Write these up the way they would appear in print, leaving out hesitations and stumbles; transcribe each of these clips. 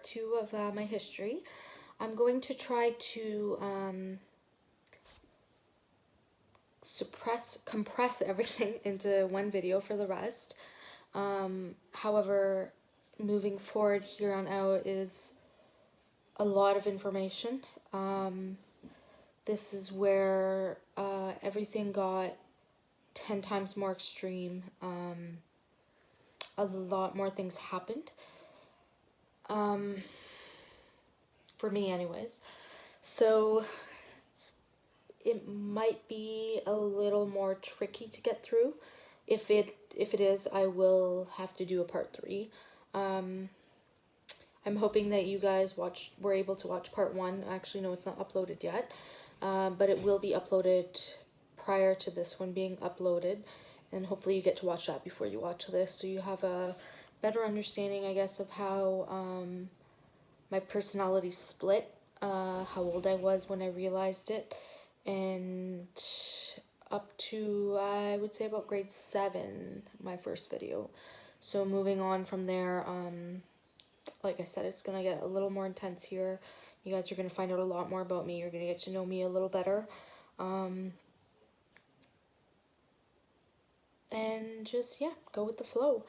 part 2 of my history. I'm going to try to compress everything into one video for the rest. However, moving forward here on out is a lot of information. This is where everything got 10 times more extreme. A lot more things happened. For me anyways. So it might be a little more tricky to get through. If it is, I will have to do a part 3. I'm hoping that you guys were able to watch part 1. Actually, no, it's not uploaded yet, but it will be uploaded prior to this one being uploaded, and hopefully you get to watch that before you watch this, so you have a better understanding, I guess, of how my personality split, how old I was when I realized it, and up to, I would say, about grade 7, my first video. So moving on from there, like I said, it's going to get a little more intense here. You guys are going to find out a lot more about me. You're going to get to know me a little better. And just, yeah, go with the flow.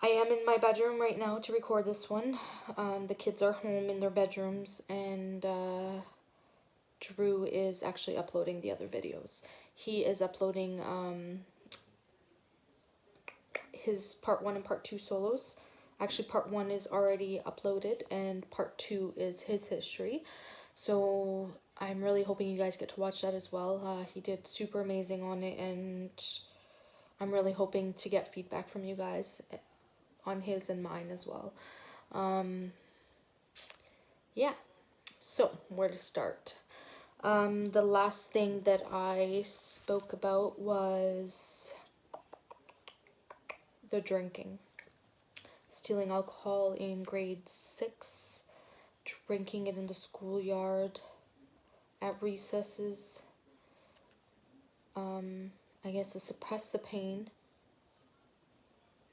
I am in my bedroom right now to record this one. The kids are home in their bedrooms, and Drew is actually uploading the other videos. He is uploading his part 1 and part 2 solos. Actually, part 1 is already uploaded, and part 2 is his history. So I'm really hoping you guys get to watch that as well. He did super amazing on it, and I'm really hoping to get feedback from you guys on his and mine as well. Yeah, so where to start? The last thing that I spoke about was the drinking. Stealing alcohol in grade 6, drinking it in the schoolyard, at recesses, I guess to suppress the pain,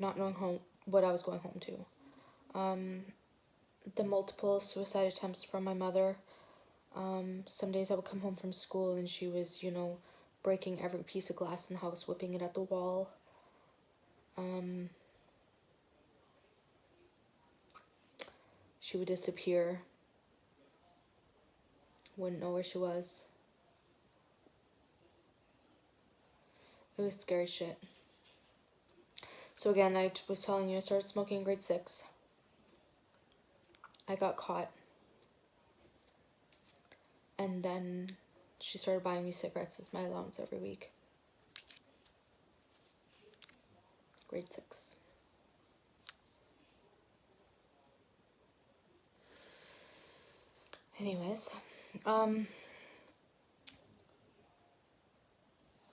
not knowing what I was going home to. The multiple suicide attempts from my mother. Some days I would come home from school and she was, you know, breaking every piece of glass in the house, whipping it at the wall. She would disappear. Wouldn't know where she was. It was scary shit. So again, I was telling you, I started smoking in grade 6. I got caught. And then she started buying me cigarettes as my allowance every week. Grade 6. Anyways,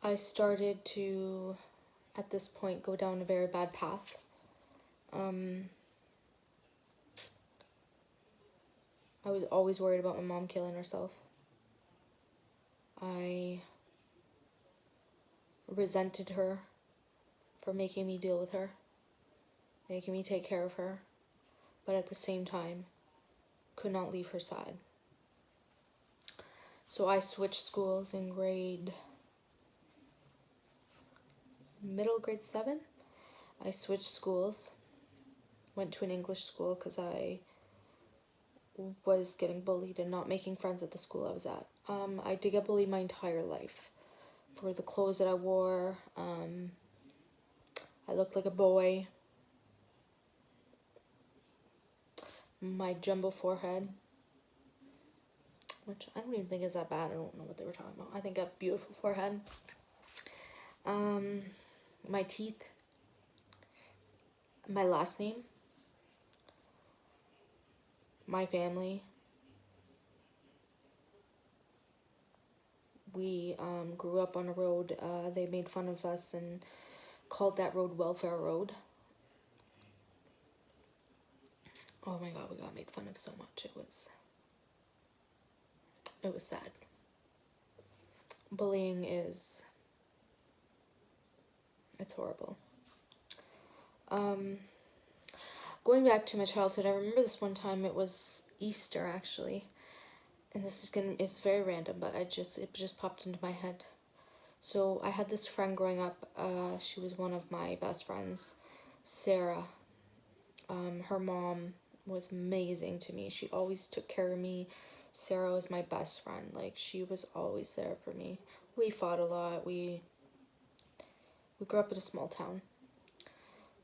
I started to, at this point, go down a very bad path. I was always worried about my mom killing herself. I resented her for making me deal with her, making me take care of her, but at the same time, could not leave her side. So I switched schools in grade 7. I switched schools, went to an English school because I was getting bullied and not making friends at the school I was at. I did get bullied my entire life for the clothes that I wore. I looked like a boy. My jumbo forehead, which I don't even think is that bad. I don't know what they were talking about. I think a beautiful forehead. My teeth, my last name, my family. We grew up on a road. They made fun of us and called that road Welfare Road. Oh my god, we got made fun of so much. It was sad. Bullying it's horrible. going back to my childhood, I remember this one time. It was Easter, actually. And it's very random, but it just popped into my head. So I had this friend growing up. She was one of my best friends, Sarah. Her mom was amazing to me. She always took care of me. Sarah was my best friend. Like, she was always there for me. We fought a lot. We grew up in a small town,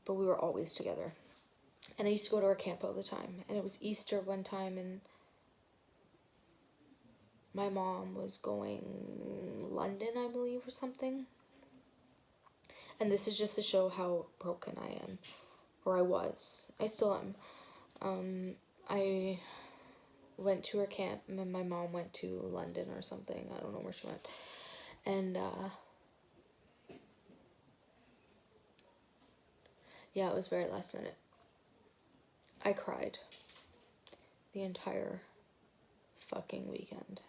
but we were always together. And I used to go to her camp all the time. And it was Easter one time, and my mom was going London, I believe, or something. And this is just to show how broken I am, or I was. I still am. I went to her camp, and then my mom went to London or something. I don't know where she went. And, yeah, it was very last minute. I cried the entire fucking weekend.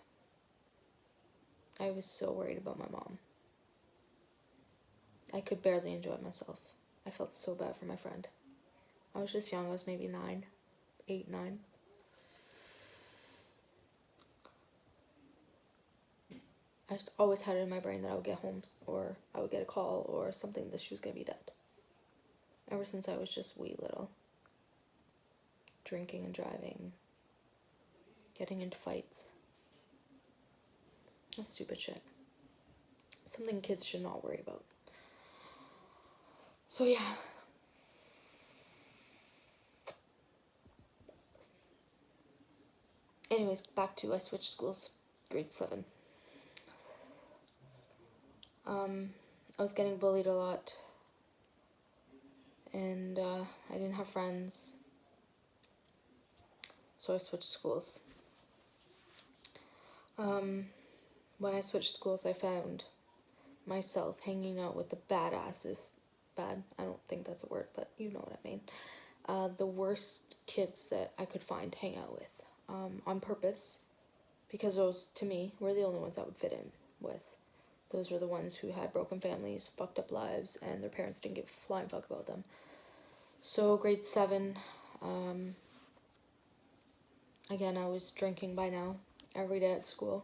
I was so worried about my mom. I could barely enjoy myself. I felt so bad for my friend. I was just young. I was maybe 8, 9. I just always had it in my brain that I would get home, or I would get a call or something that she was going to be dead. Ever since I was just wee little. Drinking and driving. Getting into fights. That's stupid shit. Something kids should not worry about. So yeah. Anyways, back to I switched schools. Grade 7. I was getting bullied a lot. And I didn't have friends. So I switched schools. When I switched schools, I found myself hanging out with the badasses. Bad, I don't think that's a word, but you know what I mean. The worst kids that I could find to hang out with. On purpose. Because those, to me, were the only ones I would fit in with. Those were the ones who had broken families, fucked up lives, and their parents didn't give a flying fuck about them. So grade 7, again, I was drinking by now, every day at school.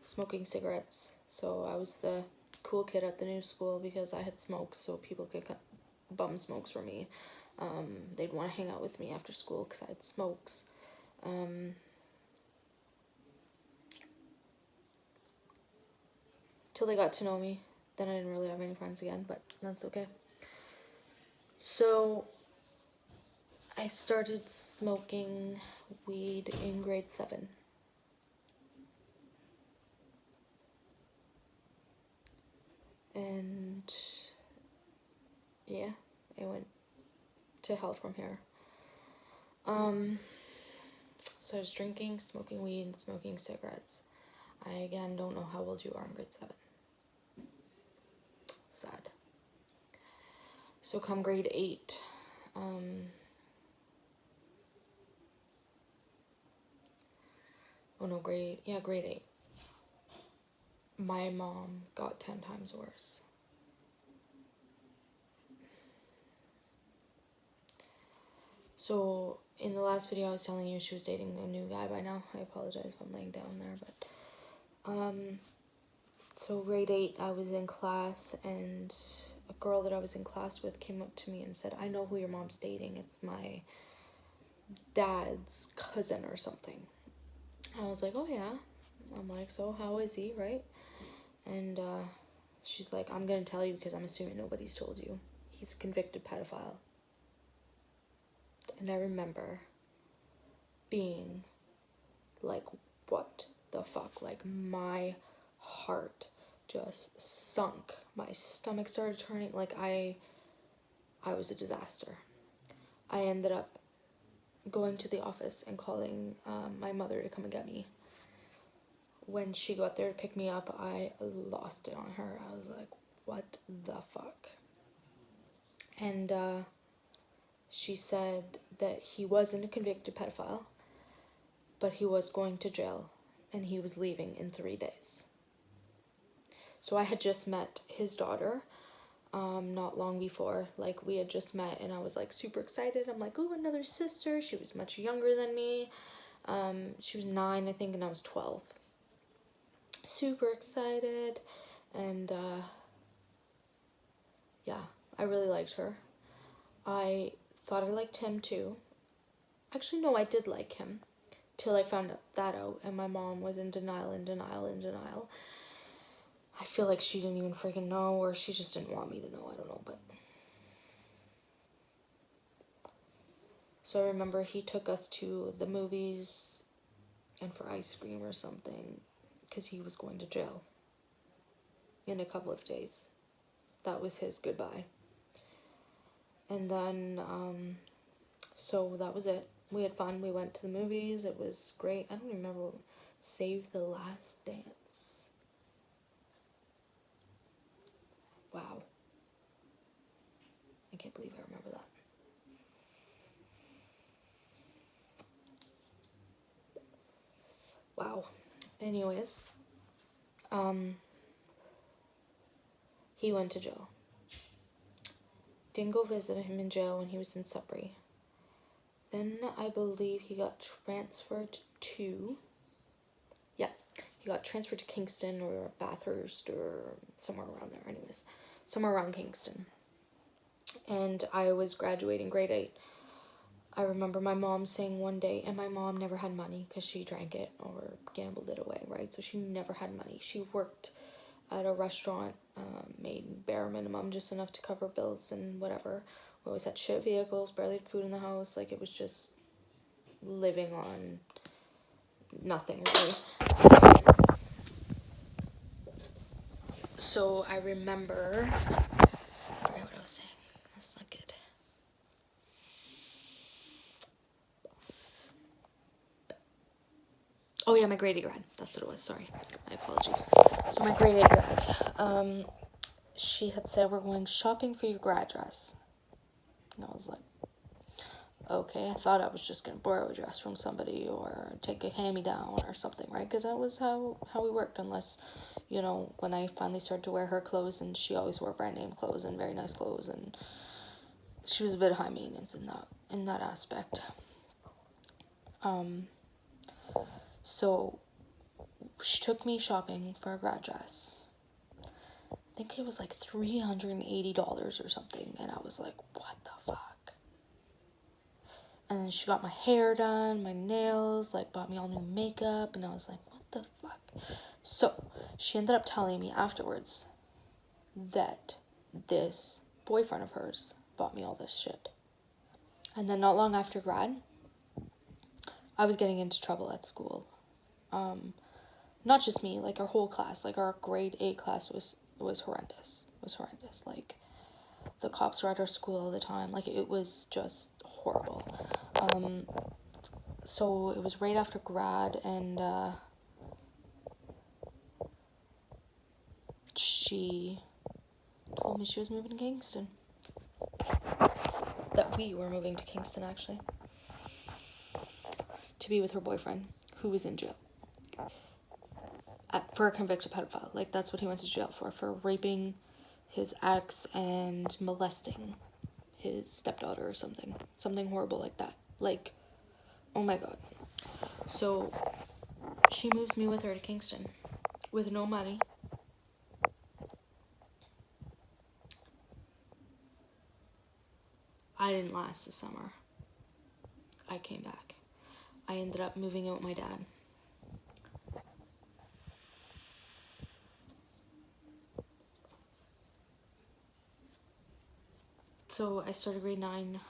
Smoking cigarettes. So I was the cool kid at the new school because I had smokes, so people could bum smokes for me. They'd want to hang out with me after school because I had smokes. Till they got to know me. Then I didn't really have any friends again, but that's okay. So I started smoking weed in grade 7. And yeah, it went to hell from here. So I was drinking, smoking weed, and smoking cigarettes. I, again, don't know how old you are in grade 7. Sad. So come grade 8, grade 8. My mom got 10 times worse. So in the last video I was telling you she was dating a new guy by now. I apologize if I'm laying down there, but so grade 8, I was in class, and a girl that I was in class with came up to me and said, "I know who your mom's dating. It's my dad's cousin or something." I was like, "Oh yeah." I'm like, "So how is he, right?" And she's like, "I'm gonna tell you because I'm assuming nobody's told you. He's a convicted pedophile." And I remember being like, what the fuck? Like, my heart just sunk. My stomach started turning. Like, I was a disaster. I ended up going to the office and calling my mother to come and get me. When she got there to pick me up, I lost it on her. I was like, what the fuck? And she said that he wasn't a convicted pedophile, but he was going to jail, and he was leaving in 3 days. So I had just met his daughter. not long before. Like, we had just met, and I was like super excited. I'm like, oh, another sister. She was much younger than me. She was 9, I think, and I was 12. Super excited, and yeah, I really liked her. I thought I liked him too. Actually, no, I did like him till I found that out, and my mom was in denial, in denial, in denial. I feel like she didn't even freaking know, or she just didn't want me to know. I don't know, but so I remember he took us to the movies and for ice cream or something, because he was going to jail in a couple of days. That was his goodbye. And then, so that was it. We had fun. We went to the movies. It was great. I don't even remember. Save the Last Dance. Wow. I can't believe I remember that. Wow. Anyways, he went to jail. Didn't go visit him in jail when he was in Sudbury. Then I believe he got transferred to, yeah, he got transferred to Kingston or Bathurst or somewhere around there. Anyways, somewhere around Kingston. And I was graduating grade 8. I remember my mom saying one day, and my mom never had money because she drank it or gambled it away, right? So she never had money. She worked at a restaurant, made bare minimum, just enough to cover bills and whatever. We always had shit vehicles, barely had food in the house. Like, it was just living on nothing, really. So I remember, I forget what I was saying. That's not good. Oh yeah, my grade 8 grad. That's what it was. Sorry, my apologies. So my grade 8 grad. She had said, we're going shopping for your grad dress. And I was like, okay. I thought I was just going to borrow a dress from somebody or take a hand-me-down or something, right? Because that was how we worked, unless, you know, when I finally started to wear her clothes, and she always wore brand name clothes and very nice clothes, and she was a bit high maintenance in that aspect. So she took me shopping for a grad dress. I think it was like $380 or something, and I was like, what the fuck? And then she got my hair done, my nails, like bought me all new makeup, and I was like, what the fuck? So she ended up telling me afterwards that this boyfriend of hers bought me all this shit. And then not long after grad, I was getting into trouble at school. Not just me, like our whole class, like our grade 8 class was horrendous. It was horrendous. Like, the cops were at our school all the time. Like, it was just horrible. So it was right after grad, and she told me she was moving to Kingston. That we were moving to Kingston, actually, to be with her boyfriend, who was in jail for a convicted pedophile. Like, that's what he went to jail for raping his ex and molesting his stepdaughter or something horrible like that. Like, oh my god. So she moves me with her to Kingston with no money. I didn't last the summer. I came back. I ended up moving in with my dad. So I started grade 9.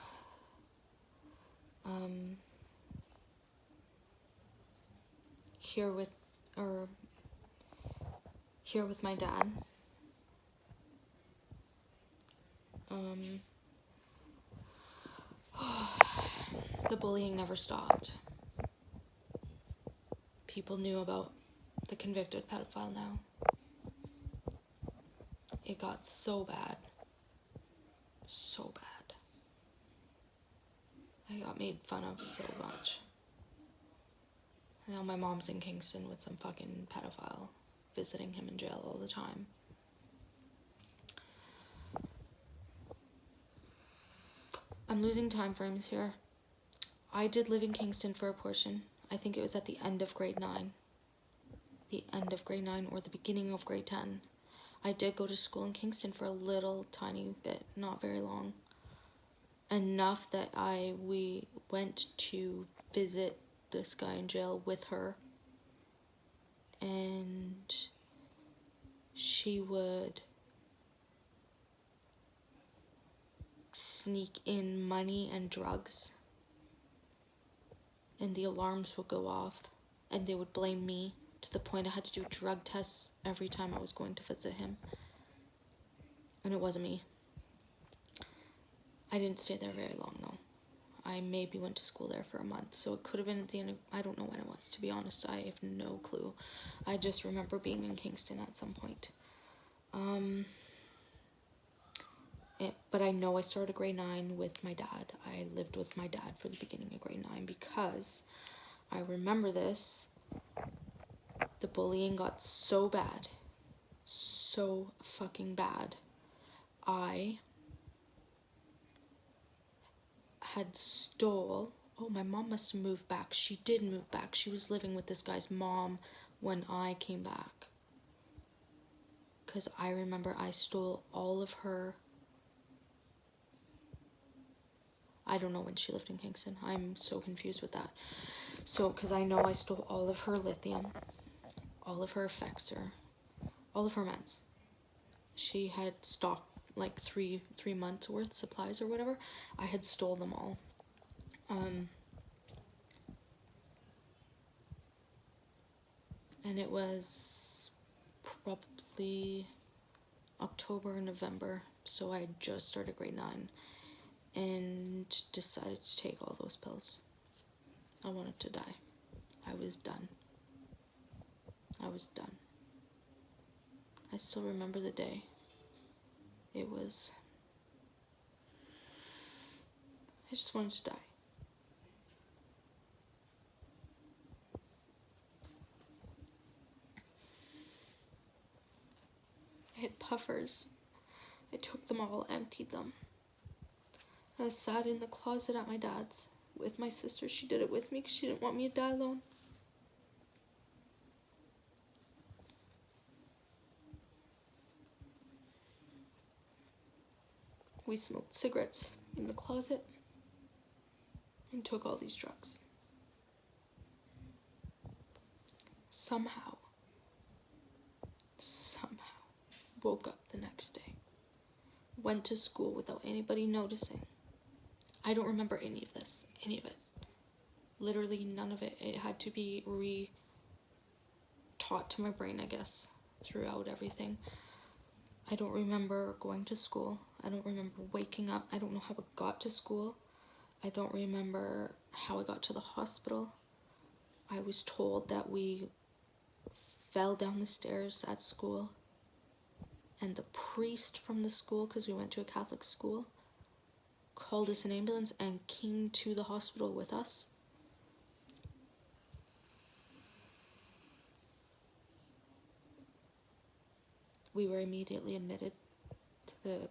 Here with my dad. The bullying never stopped. People knew about the convicted pedophile now. It got so bad. So bad. I got made fun of so much. Now my mom's in Kingston with some fucking pedophile visiting him in jail all the time. I'm losing time frames here. I did live in Kingston for a portion. I think it was at the end of grade 9. The end of grade 9 or the beginning of grade 10. I did go to school in Kingston for a little tiny bit, not very long. Enough that we went to visit this guy in jail with her, and she would sneak in money and drugs, and the alarms would go off, and they would blame me to the point I had to do drug tests every time I was going to visit him, and it wasn't me. I didn't stay there very long though. I maybe went to school there for a month, so it could have been at the end of, I don't know when it was, to be honest. I have no clue. I just remember being in Kingston at some point. But I know I started grade 9 with my dad. I lived with my dad for the beginning of grade 9 because I remember this. The bullying got so bad. So fucking bad. I had stole. Oh, my mom must have moved back. She did move back. She was living with this guy's mom when I came back. Because I remember I stole all of her. I don't know when she lived in Kingston. I'm so confused with that. So, because I know I stole all of her lithium, all of her Effexor, all of her meds. She had stocked like three months worth supplies or whatever. I had stole them all. And it was probably October or November, so I had just started grade 9 and decided to take all those pills. I wanted to die. I was done. I was done. I still remember the day. It was... I just wanted to die. I had puffers. I took them all, emptied them. I sat in the closet at my dad's with my sister. She did it with me because she didn't want me to die alone. We smoked cigarettes in the closet and took all these drugs. Somehow, woke up the next day. Went to school without anybody noticing. I don't remember any of this, any of it. Literally none of it. It had to be re-taught to my brain, I guess, throughout everything. I don't remember going to school. I don't remember waking up. I don't know how I got to school. I don't remember how I got to the hospital. I was told that we fell down the stairs at school, and the priest from the school, because we went to a Catholic school, called us an ambulance and came to the hospital with us. We were immediately admitted to the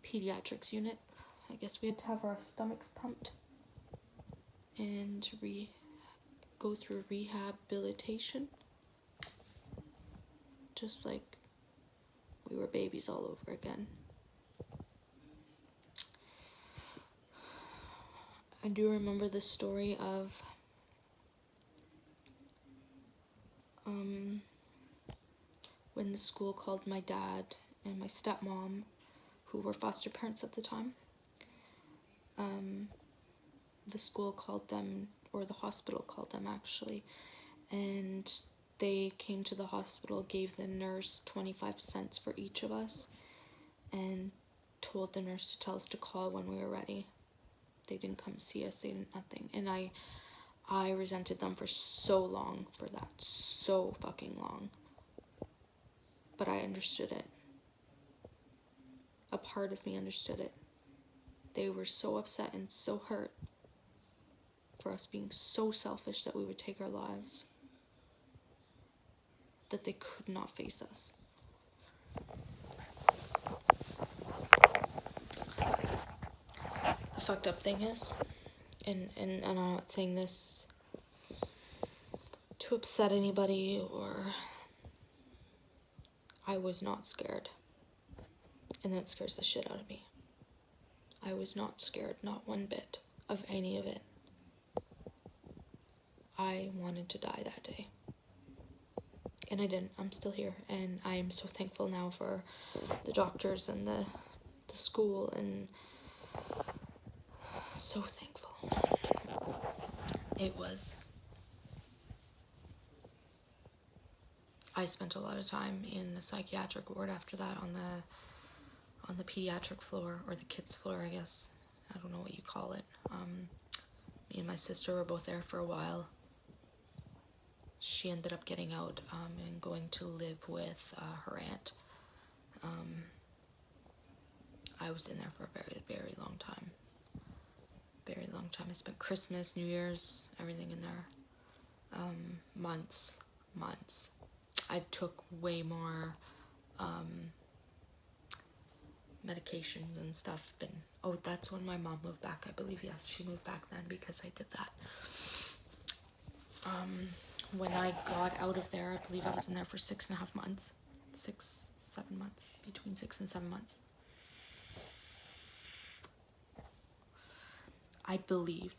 pediatrics unit. I guess we had to have our stomachs pumped and go through rehabilitation, just like we were babies all over again. I do remember the story of when the school called my dad and my stepmom, who were foster parents at the time. The school called them, or the hospital called them actually, and they came to the hospital, gave the nurse 25 cents for each of us, and told the nurse to tell us to call when we were ready. They didn't come see us, they didn't nothing. And I resented them for so long for that, so fucking long. But I understood it. A part of me understood it. They were so upset and so hurt for us being so selfish that we would take our lives, that they could not face us. fucked up thing is, and I'm not saying this to upset anybody, or I was not scared, and that scares the shit out of me. I was not scared, not one bit, of any of it. I wanted to die that day, and I didn't. I'm still here, and I am so thankful now for the doctors and the school, and so thankful. It was, I spent a lot of time in the psychiatric ward after that, on the pediatric floor, or the kids floor, I guess. I don't know what you call it. Me and my sister were both there for a while. She ended up getting out and going to live with her aunt. I was in there for a very, very long time. Very long time. I spent Christmas, New Year's, everything in there. Months. I took way more medications and stuff. Oh, that's when my mom moved back, I believe. Yes, she moved back then because I did that. When I got out of there, I believe I was in there for 6.5 months. 7 months. Between 6 and 7 months. I believe,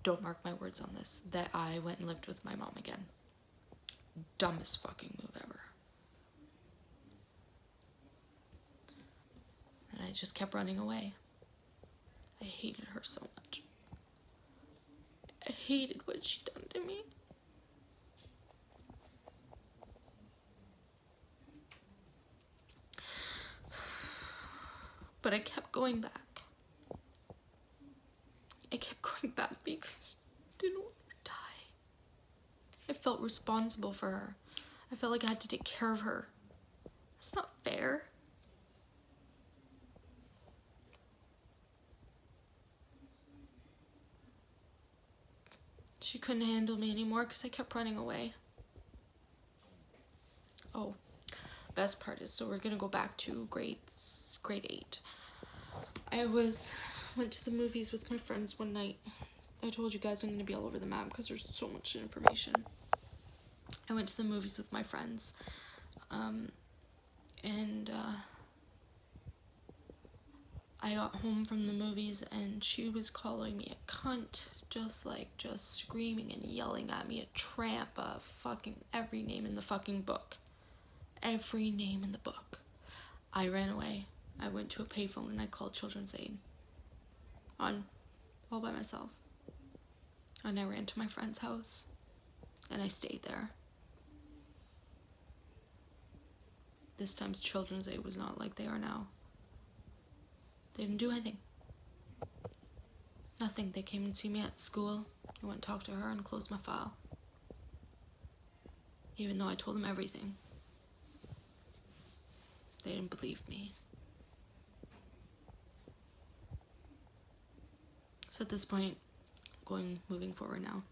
don't mark my words on this, that I went and lived with my mom again. Dumbest fucking move ever. And I just kept running away. I hated her so much. I hated what she'd done to me. But I kept going back. I kept going back because I didn't want her to die. I felt responsible for her. I felt like I had to take care of her. That's not fair. She couldn't handle me anymore because I kept running away. Oh, best part is, so we're gonna go back to grade 8. I went to the movies with my friends one night. I told you guys I'm gonna be all over the map because there's so much information. I went to the movies with my friends, and I got home from the movies and she was calling me a cunt, just screaming and yelling at me, a tramp, fucking every name in the fucking book. Every name in the book. I ran away. I went to a payphone and I called Children's Aid. All by myself. And I ran to my friend's house and I stayed there. This time's Children's Aid was not like they are now. They didn't do anything. Nothing. They came and see me at school. I went and talked to her and closed my file. Even though I told them everything. They didn't believe me. So at this point, moving forward now,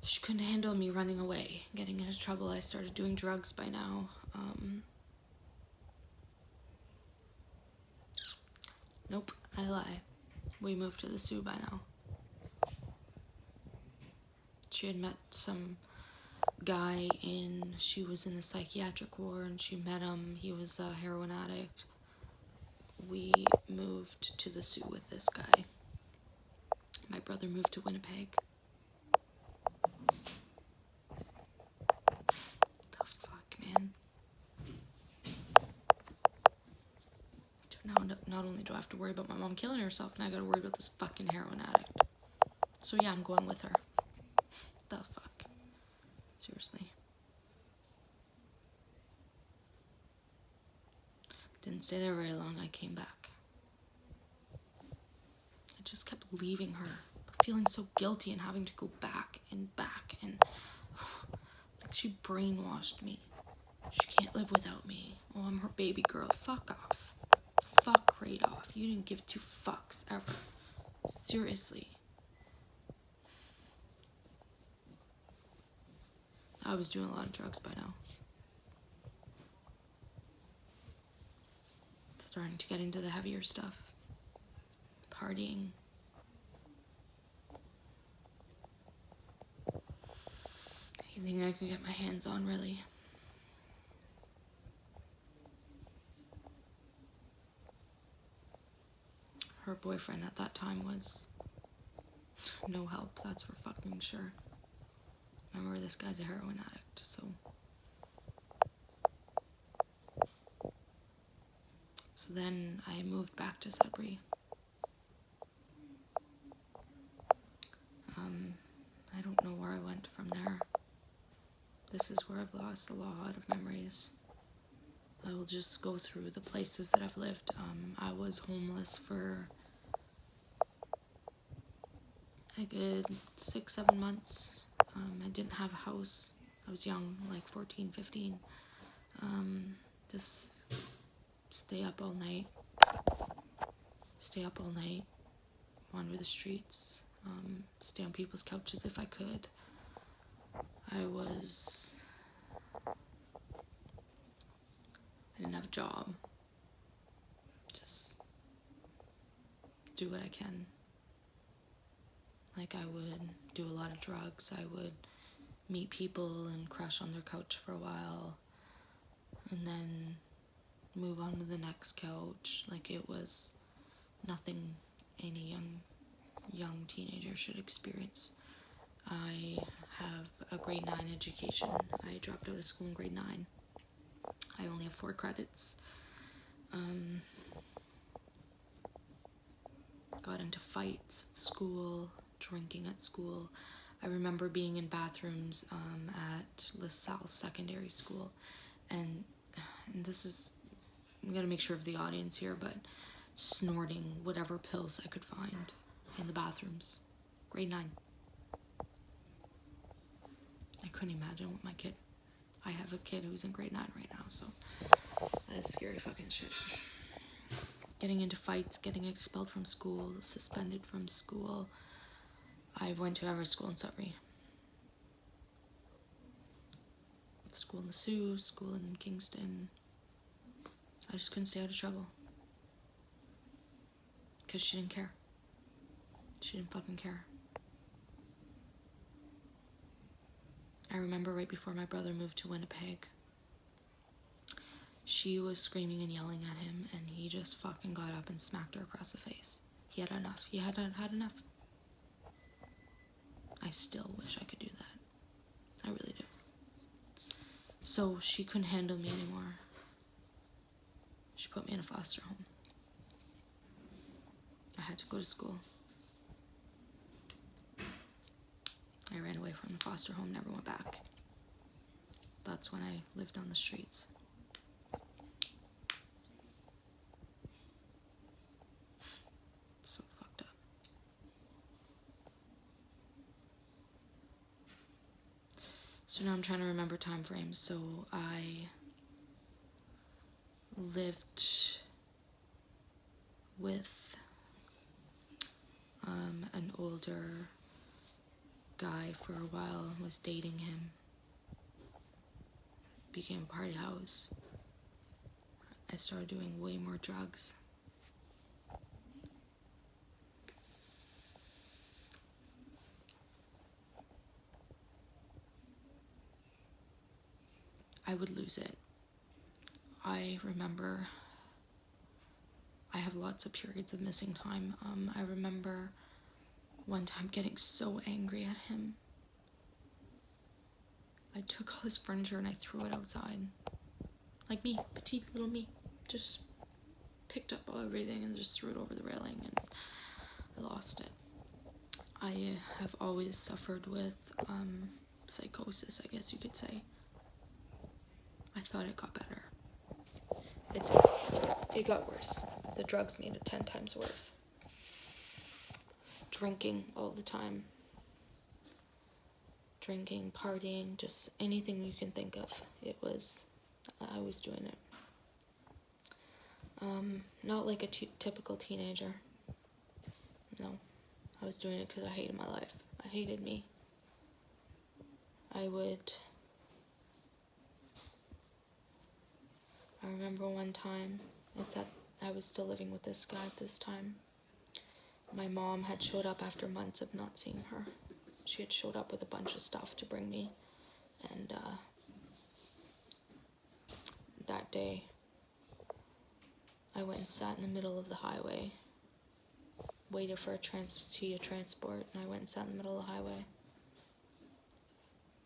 she couldn't handle me running away, getting into trouble. I started doing drugs by now. Nope, I lie. We moved to the Sioux by now. She had met some guy she was in the psychiatric ward, and she met him. He was a heroin addict. We moved to the Sioux with this guy. My brother moved to Winnipeg. The fuck, man. Now, not only do I have to worry about my mom killing herself, now I gotta worry about this fucking heroin addict. So yeah, I'm going with her. The fuck. Seriously. Didn't stay there very long. I came back. I just kept leaving her, feeling so guilty and having to go back and like she brainwashed me. She can't live without me. Oh, I'm her baby girl. Fuck off. Fuck right off. You didn't give 2 fucks ever. Seriously. I was doing a lot of drugs by now. Starting to get into the heavier stuff. partying. Anything I can get my hands on, really. Her boyfriend at that time was no help, that's for fucking sure. Remember, this guy's a heroin addict, so. So then I moved back to Sudbury. I don't know where I went from there. This is where I've lost a lot of memories. I will just go through the places that I've lived. I was homeless for a good 6-7 months. I didn't have a house. I was young, like 14, 15. Just stay up all night, wander the streets, stay on people's couches if I could. I didn't have a job. Just do what I can. Like, I would do a lot of drugs. I would meet people and crash on their couch for a while, and then move on to the next couch. Like, it was nothing any young teenager should experience. I have a grade 9 education. I dropped out of school in grade 9. I only have 4 credits. Got into fights at school, drinking at school. I remember being in bathrooms at LaSalle Secondary School, and this is, I'm gonna make sure of the audience here, but snorting whatever pills I could find in the bathrooms. Grade 9. I couldn't imagine what I have a kid who's in grade 9 right now, so that is scary fucking shit. Getting into fights, getting expelled from school, suspended from school. I went to every school in Sudbury. School in the Sioux, school in Kingston. I just couldn't stay out of trouble. Because she didn't care. She didn't fucking care. I remember right before my brother moved to Winnipeg, she was screaming and yelling at him, and he just fucking got up and smacked her across the face. He had enough. He had enough. I still wish I could do that. I really do. So she couldn't handle me anymore. She put me in a foster home. I had to go to school. I ran away from the foster home, never went back. That's when I lived on the streets. So fucked up. So now I'm trying to remember time frames. So I lived with an older guy for a while, was dating him, became a party house. I started doing way more drugs. I would lose it. I remember I have lots of periods of missing time. I remember one time getting so angry at him. I took all his furniture and I threw it outside. Like me, petite little me. Just picked up everything and just threw it over the railing, and I lost it. I have always suffered with psychosis, I guess you could say. I thought it got better. It got worse. The drugs made it 10 times worse. Drinking all the time. Drinking, partying, just anything you can think of. I was doing it. Not like a typical teenager. No. I was doing it because I hated my life. I hated me. I remember one time, I was still living with this guy at this time. My mom had showed up after months of not seeing her. She had showed up with a bunch of stuff to bring me, and that day I went and sat in the middle of the highway, waited for a transport, and I went and sat in the middle of the highway.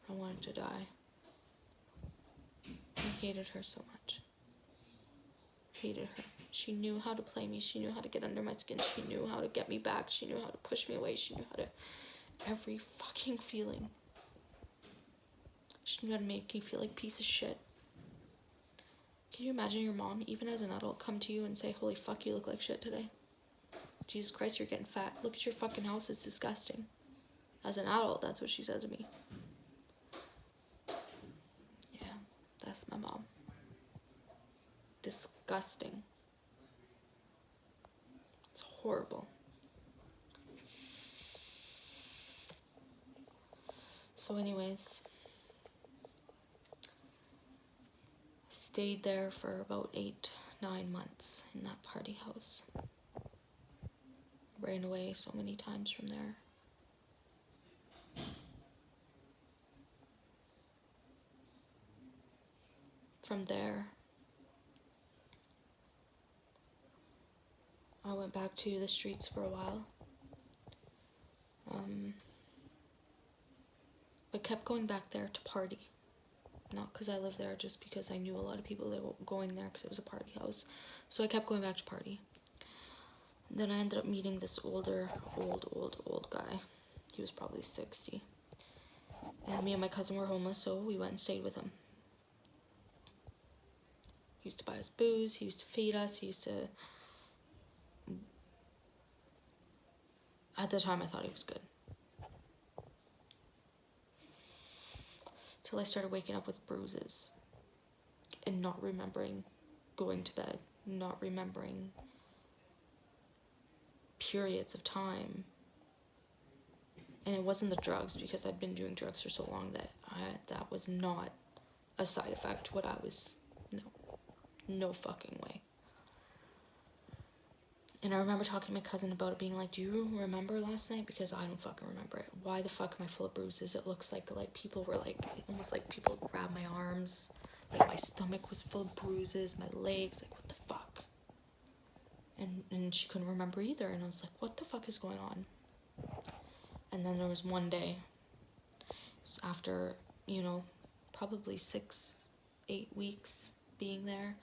I wanted to die. I hated her so much. Hated her. She knew how to play me. She knew how to get under my skin. She knew how to get me back. She knew how to push me away. She knew how to... every fucking feeling. She knew how to make me feel like a piece of shit. Can you imagine your mom, even as an adult, come to you and say, holy fuck, you look like shit today? Jesus Christ, you're getting fat. Look at your fucking house. It's disgusting. As an adult, that's what she said to me. Yeah, that's my mom. Disgusting. It's horrible. So anyways, stayed there for about 8-9 months in that party house. Ran away so many times from there. From there, I went back to the streets for a while. But kept going back there to party. Not because I lived there, just because I knew a lot of people that were going there because it was a party house. So I kept going back to party. And then I ended up meeting this old guy. He was probably 60. And me and my cousin were homeless, so we went and stayed with him. He used to buy us booze, he used to feed us, he used to... At the time, I thought he was good. Till I started waking up with bruises. And not remembering going to bed. Not remembering periods of time. And it wasn't the drugs, because I'd been doing drugs for so long that that was not a side effect. What I was... No fucking way. And I remember talking to my cousin about it, being like, do you remember last night? Because I don't fucking remember it. Why the fuck am I full of bruises? It looks like people were like, almost like people grabbed my arms. Like my stomach was full of bruises, my legs, like what the fuck? And she couldn't remember either, and I was like, what the fuck is going on? And then there was one day, after, probably 6-8 weeks being there,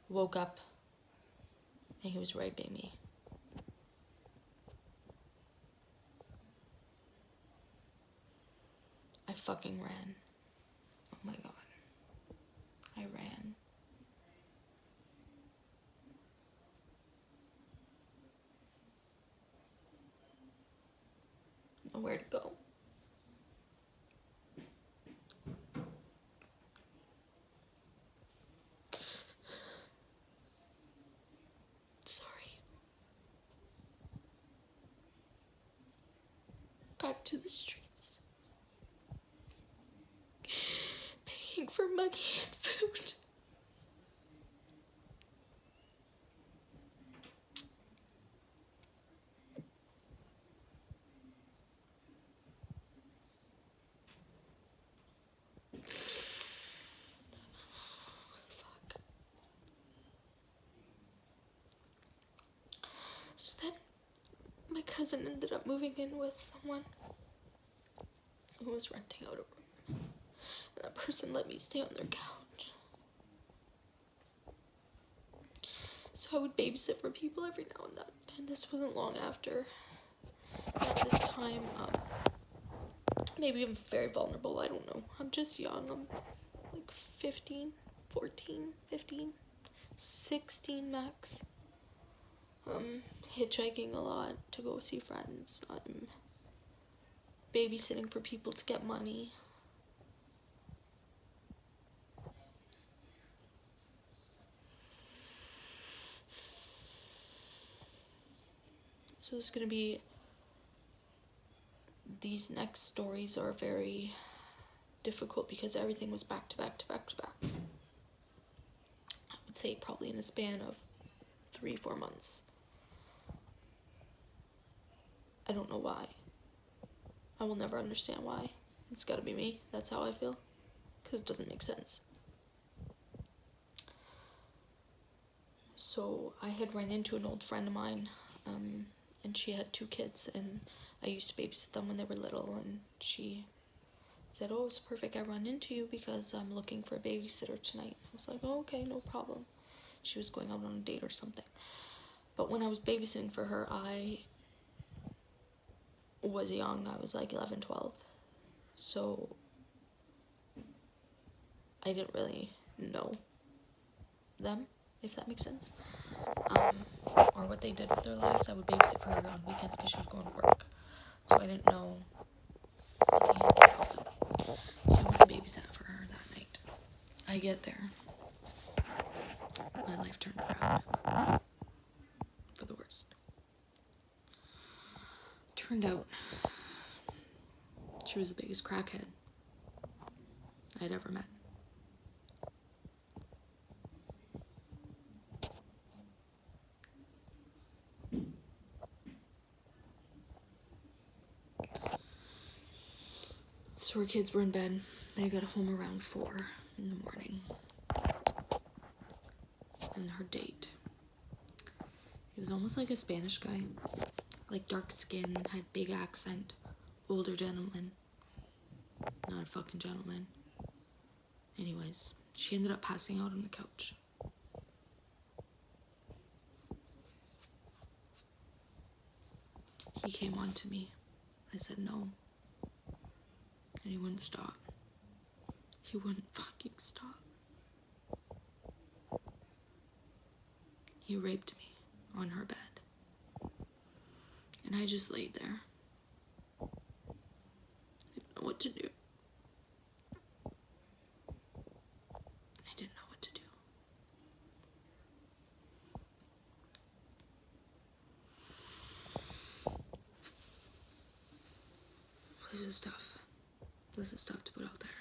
woke up, and he was raping me. I fucking ran. Oh my god. I ran. Nowhere to go. Sorry. Back to the streets. Begging for money and food. So then, my cousin ended up moving in with someone who was renting out a room. And that person let me stay on their couch. So I would babysit for people every now and then. And this wasn't long after. At this time, maybe I'm very vulnerable, I don't know. I'm just young, I'm like 15, 14, 15, 16 max. Hitchhiking a lot to go see friends. I'm babysitting for people to get money. So it's gonna be, these next stories are very difficult because everything was back to back to back to back. I would say probably in a span of 3-4 months. I don't know why. I will never understand why. It's gotta be me. That's how I feel. Because it doesn't make sense. So I had run into an old friend of mine, and she had 2 kids, and I used to babysit them when they were little, and she said, oh, it's perfect I run into you because I'm looking for a babysitter tonight. I was like, oh, okay, no problem. She was going out on a date or something. But when I was babysitting for her, I was young. I was like 11, 12. So I didn't really know them, if that makes sense. Or what they did with their lives. I would babysit for her on weekends because she was going to work. So I didn't know anything about them. So I went to babysit for her that night. I get there. My life turned around. For the worst. Turned out she was the biggest crackhead I'd ever met. So her kids were in bed. They got home around 4 in the morning. And her date. He was almost like a Spanish guy. Like dark skin, had big accent, older gentleman. Not a fucking gentleman. Anyways, she ended up passing out on the couch. He came on to me. I said no. And he wouldn't stop. He wouldn't fucking stop. He raped me on her bed. And I just laid there. I didn't know what to do. I didn't know what to do. This is tough. This is tough to put out there.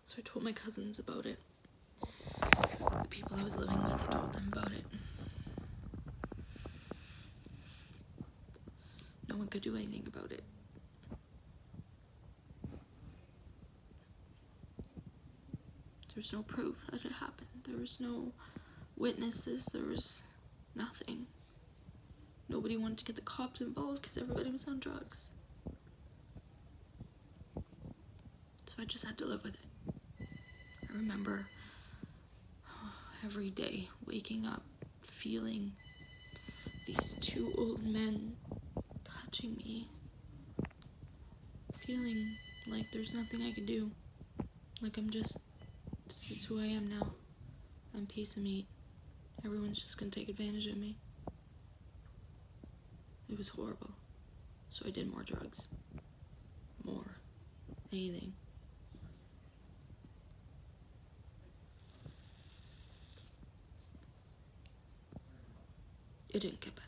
So I told my cousins about it. The people I was living with, I told them about it. No one could do anything about it. There was no proof that it happened. There was no witnesses. There was nothing. Nobody wanted to get the cops involved because everybody was on drugs. So I just had to live with it. I remember every day waking up feeling these 2 old men touching me. Feeling like there's nothing I can do. Like this is who I am now. I'm a piece of meat. Everyone's just gonna take advantage of me. It was horrible. So I did more drugs. More. Anything. It didn't get better.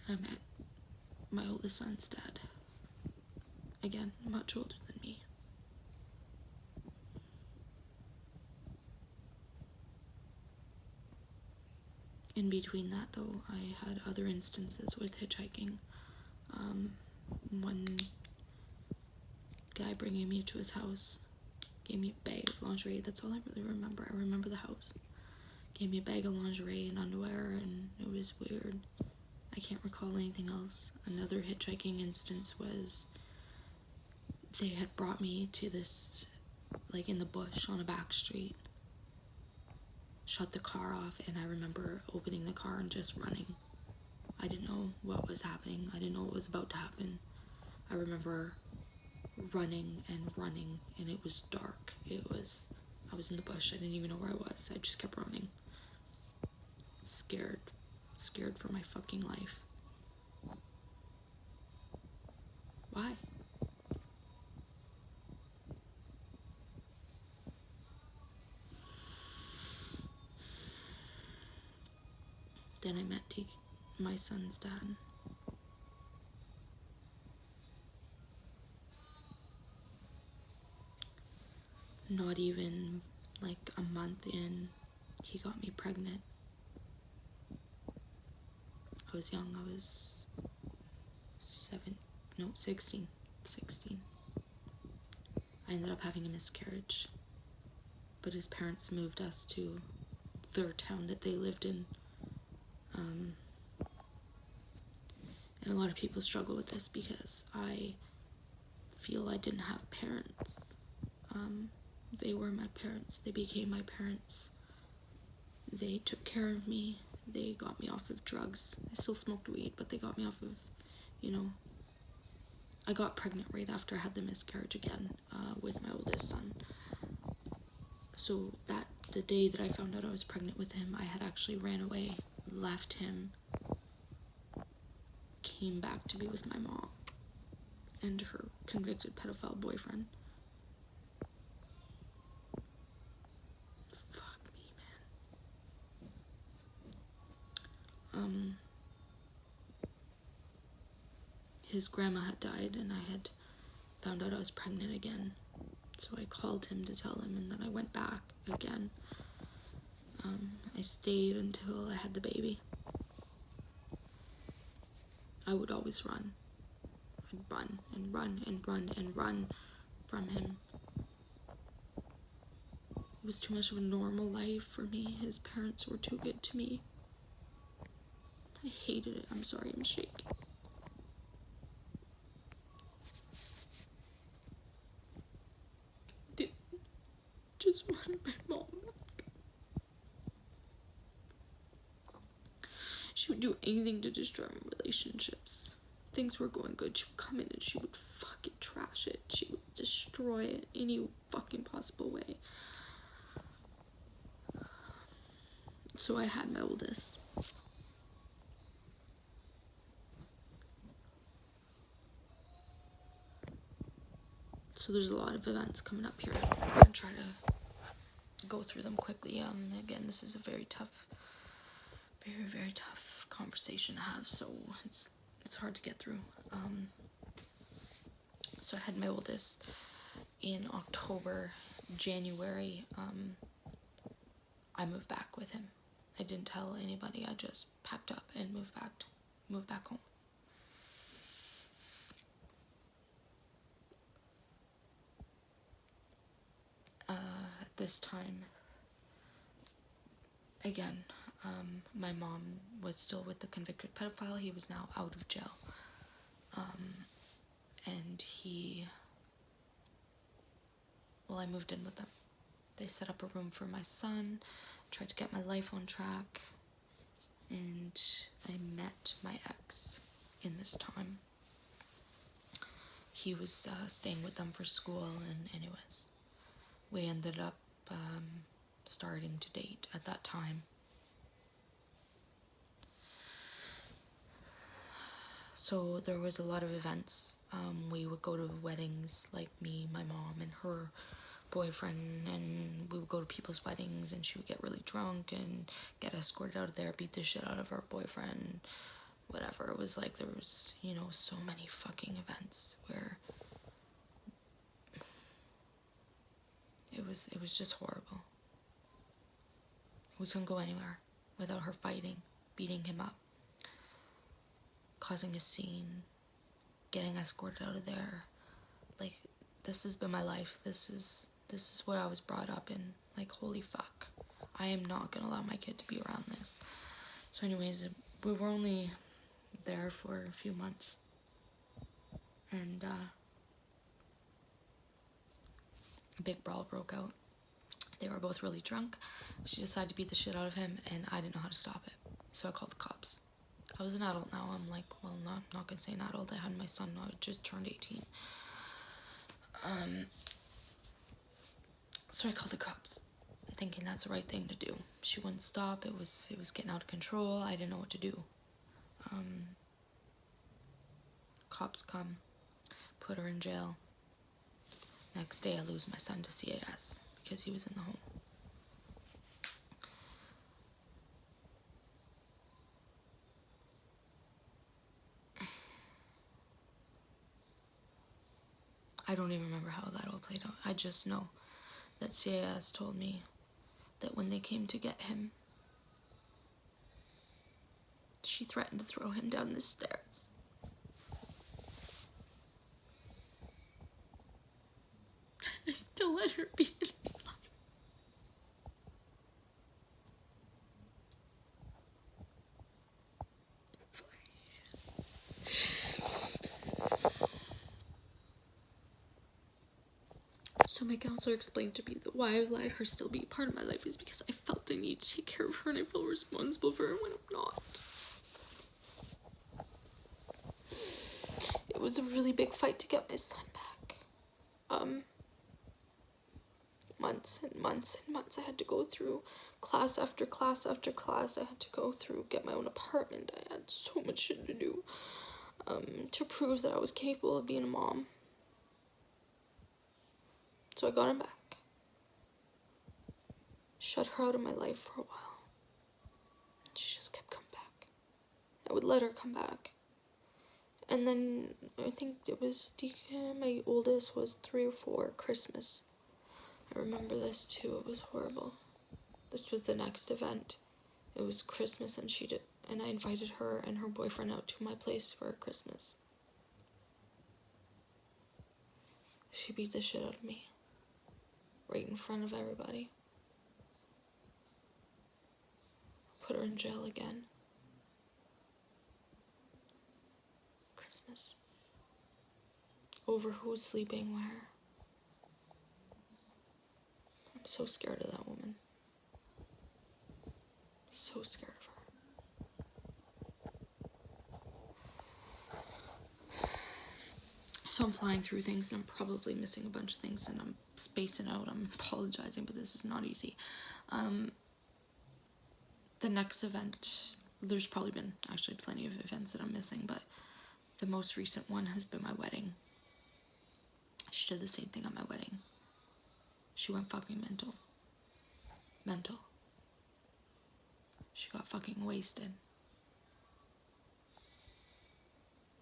I met my oldest son's dad. Again, much older than me. In between that, though, I had other instances with hitchhiking. One guy bringing me to his house gave me a bag of lingerie. That's all I really remember. I remember the house. Gave me a bag of lingerie and underwear, and it was weird. I can't recall anything else. Another hitchhiking instance was they had brought me to this, like in the bush on a back street. Shut the car off, and I remember opening the car and just running. I didn't know what was happening. I didn't know what was about to happen. I remember running, and it was dark. I was in the bush. I didn't even know where I was. I just kept running. Scared for my fucking life. Why? Then I met my son's dad. Not even like a month in, he got me pregnant. I was young. I was 16. I ended up having a miscarriage, but his parents moved us to their town that they lived in. And a lot of people struggle with this because I feel I didn't have parents. They were my parents. They became my parents. They took care of me. They got me off of drugs. I still smoked weed, but they got me off of, I got pregnant right after I had the miscarriage again with my oldest son. So the day that I found out I was pregnant with him, I had actually ran away, left him, came back to be with my mom and her convicted pedophile boyfriend. Fuck me, man. His grandma had died and I had found out I was pregnant again. So I called him to tell him, and then I went back again. I stayed until I had the baby. I would always run. I'd run and run and run and run from him. It was too much of a normal life for me. His parents were too good to me. I hated it. I'm sorry, I'm shaking. Just wanted my mom back. She would do anything to destroy my relationships. Things were going good, she would come in and she would fucking trash it. She would destroy it any fucking possible way. So I had my oldest. So there's a lot of events coming up here. I'm gonna try to go through them quickly. Again, this is a very tough, very, very tough conversation to have, so it's hard to get through. So I had my oldest in October. January, I moved back with him. I didn't tell anybody. I just packed up and moved back home. This time, again, my mom was still with the convicted pedophile. He was now out of jail. And I moved in with them. They set up a room for my son, tried to get my life on track, and I met my ex in this time. He was staying with them for school, and anyways, we ended up starting to date at that time. So there was a lot of events. We would go to weddings, like me, my mom, and her boyfriend, and we would go to people's weddings, and she would get really drunk and get escorted out of there, beat the shit out of her boyfriend, whatever. It was like there was, so many fucking events where it was just horrible. We couldn't go anywhere without her fighting, beating him up, causing a scene, getting escorted out of there. Like, this has been my life. This is what I was brought up in. Like, holy fuck. I am not gonna allow my kid to be around this. So anyways, we were only there for a few months. And a big brawl broke out. They were both really drunk. She decided to beat the shit out of him, and I didn't know how to stop it. So I called the cops. I was an adult now. I'm like, well, not gonna say an adult. I had my son. I just turned 18. So I called the cops, thinking that's the right thing to do. She wouldn't stop. It was getting out of control. I didn't know what to do. Cops come, put her in jail. Next day, I lose my son to CAS because he was in the home. I don't even remember how that all played out. I just know that CAS told me that when they came to get him, she threatened to throw him down the stairs. I still let her be in his life. So my counselor explained to me that why I let her still be a part of my life is because I felt I need to take care of her and I feel responsible for her when I'm not. It was a really big fight to get my son back. Months and months and months I had to go through, class after class after class I had to go through, get my own apartment. I had so much shit to do to prove that I was capable of being a mom. So I got him back. Shut her out of my life for a while. She just kept coming back. I would let her come back. And then I think it was my oldest was 3 or 4, Christmas. I remember this too. It was horrible. This was the next event. It was Christmas and I invited her and her boyfriend out to my place for Christmas. She beat the shit out of me. Right in front of everybody. Put her in jail again. Christmas. Over who was sleeping where. I'm so scared of that woman. So scared of her. So I'm flying through things and I'm probably missing a bunch of things and I'm spacing out. I'm apologizing, but this is not easy. The next event, there's probably been actually plenty of events that I'm missing, but the most recent one has been my wedding. She did the same thing at my wedding. She went fucking mental. Mental. She got fucking wasted.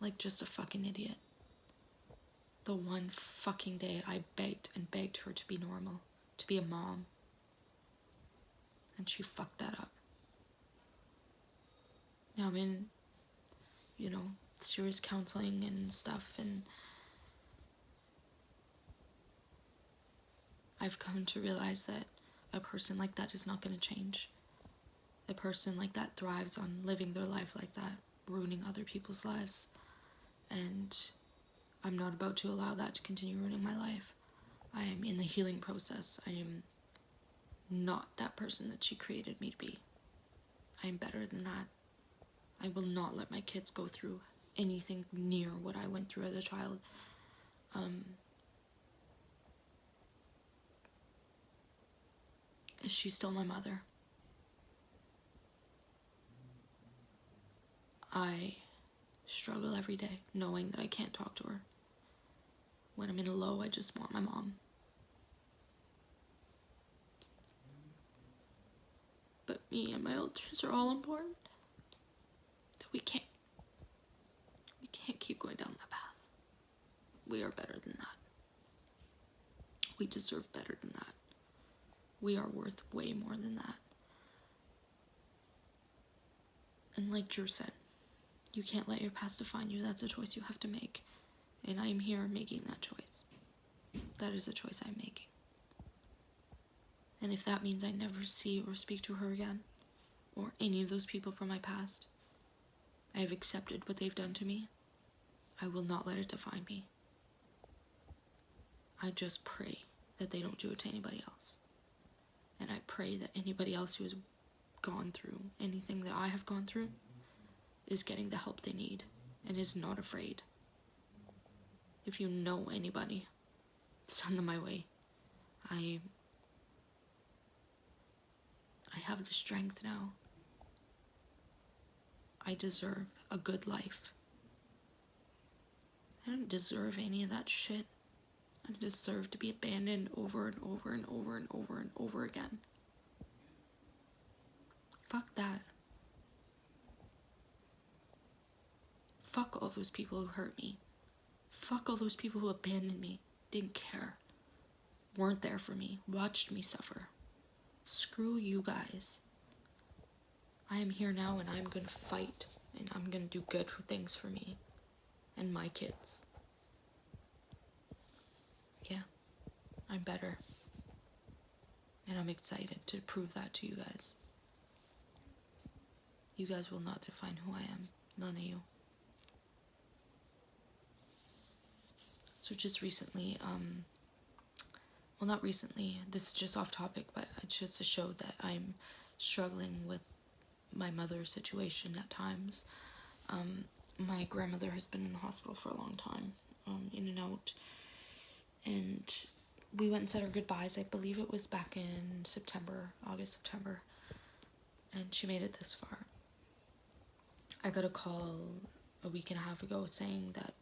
Like just a fucking idiot. The one fucking day I begged and begged her to be normal, to be a mom. And she fucked that up. Now I'm in, serious counseling and stuff, and I've come to realize that a person like that is not going to change. A person like that thrives on living their life like that, ruining other people's lives. And I'm not about to allow that to continue ruining my life. I am in the healing process. I am not that person that she created me to be. I am better than that. I will not let my kids go through anything near what I went through as a child. She's still my mother. I struggle every day knowing that I can't talk to her. When I'm in a low, I just want my mom. But me and my elders are all on board. That we can't keep going down that path. We are better than that. We deserve better than that. We are worth way more than that. And like Drew said, you can't let your past define you. That's a choice you have to make. And I'm here making that choice. That is a choice I'm making. And if that means I never see or speak to her again, or any of those people from my past, I have accepted what they've done to me. I will not let it define me. I just pray that they don't do it to anybody else. And I pray that anybody else who has gone through anything that I have gone through is getting the help they need and is not afraid. If you know anybody, send them my way. I have the strength now. I deserve a good life. I don't deserve any of that shit. I deserve to be abandoned over and over and over and over and over again. Fuck that. Fuck all those people who hurt me. Fuck all those people who abandoned me, didn't care, weren't there for me, watched me suffer. Screw you guys. I am here now and I'm gonna fight. And I'm gonna do good things for me. And my kids. Yeah. I'm better. And I'm excited to prove that to you guys. You guys will not define who I am. None of you. So just recently, well, not recently, this is just off topic, but it's just to show that I'm struggling with my mother's situation at times. My grandmother has been in the hospital for a long time, in and out, and we went and said our goodbyes. I believe it was back in August, September, and she made it this far. I got a call a week and a half ago saying that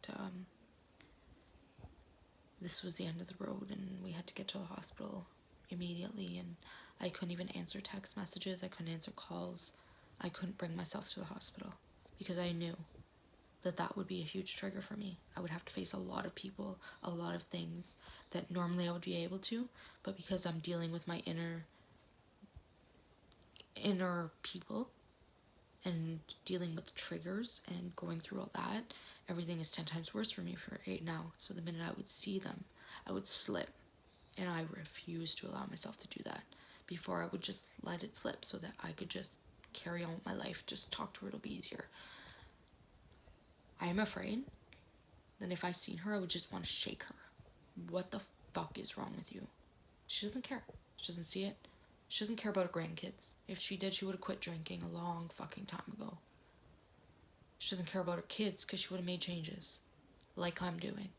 this was the end of the road and we had to get to the hospital immediately, and I couldn't even answer text messages, I couldn't answer calls, I couldn't bring myself to the hospital because I knew that that would be a huge trigger for me. I would have to face a lot of people, a lot of things that normally I would be able to, but because I'm dealing with my inner people and dealing with triggers and going through all that, everything is 10 times worse for me right now. So the minute I would see them, I would slip, and I refuse to allow myself to do that. Before, I would just let it slip so that I could just carry on with my life, just talk to her, it'll be easier. I am afraid that if I seen her, I would just want to shake her. What the fuck is wrong with you? She doesn't care. She doesn't see it. She doesn't care about her grandkids. If she did, she would have quit drinking a long fucking time ago. She doesn't care about her kids because she would have made changes. Like I'm doing.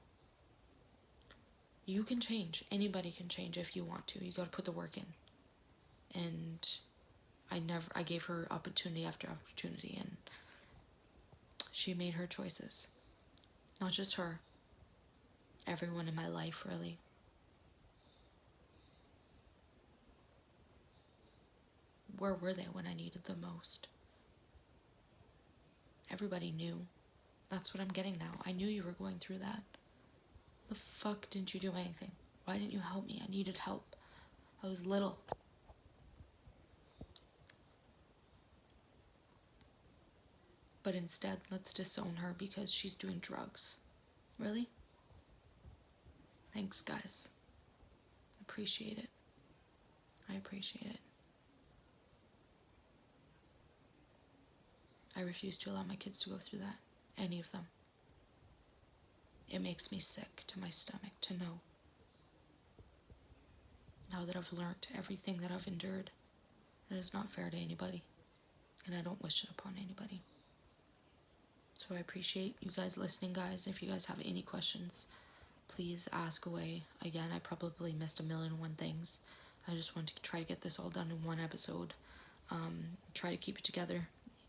You can change. Anybody can change if you want to. You gotta put the work in. And I gave her opportunity after opportunity, and she made her choices. Not just her. Everyone in my life, really. Where were they when I needed them most? Everybody knew. That's what I'm getting now. I knew you were going through that. The fuck didn't you do anything? Why didn't you help me? I needed help. I was little. But instead, let's disown her because she's doing drugs. Really? Thanks, guys. Appreciate it. I appreciate it. I refuse to allow my kids to go through that. Any of them. It makes me sick to my stomach to know. Now that I've learned everything that I've endured, it is not fair to anybody. And I don't wish it upon anybody. So I appreciate you guys listening, guys. If you guys have any questions, please ask away. Again, I probably missed 1,000,001 things. I just want to try to get this all done in one episode. Try to keep it together,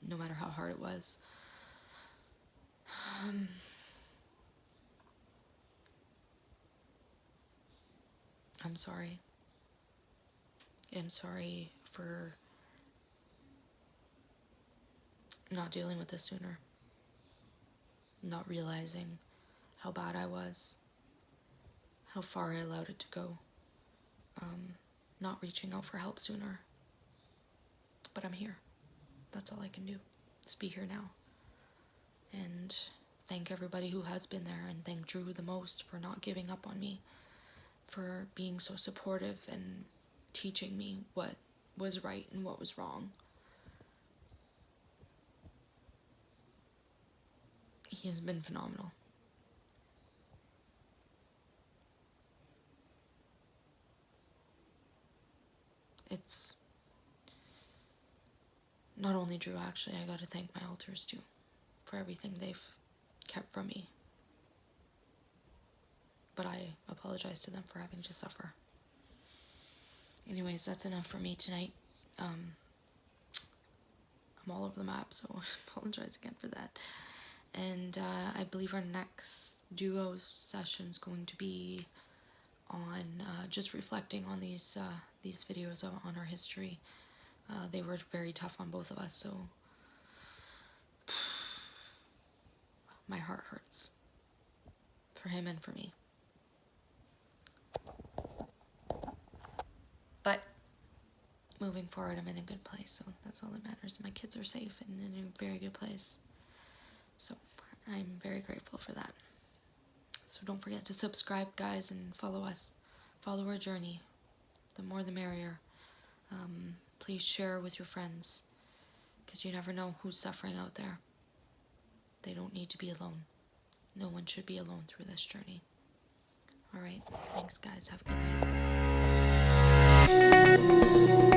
no matter how hard it was. I'm sorry. I'm sorry for not dealing with this sooner. Not realizing how bad I was. How far I allowed it to go. Not reaching out for help sooner. But I'm here. That's all I can do. Just be here now. And thank everybody who has been there, and thank Drew the most for not giving up on me, for being so supportive and teaching me what was right and what was wrong. He has been phenomenal. It's not only Drew, actually. I gotta thank my alters too for everything they've kept from me. But I apologize to them for having to suffer. Anyways, that's enough for me tonight. I'm all over the map, so I apologize again for that. And I believe our next duo session is going to be on just reflecting on these videos on our history. They were very tough on both of us, so my heart hurts for him and for me. But moving forward, I'm in a good place, so that's all that matters. My kids are safe and in a very good place. So I'm very grateful for that. So don't forget to subscribe, guys, and follow us. Follow our journey. The more the merrier. Please share with your friends, because you never know who's suffering out there. They don't need to be alone. No one should be alone through this journey. Alright, thanks guys. Have a good night.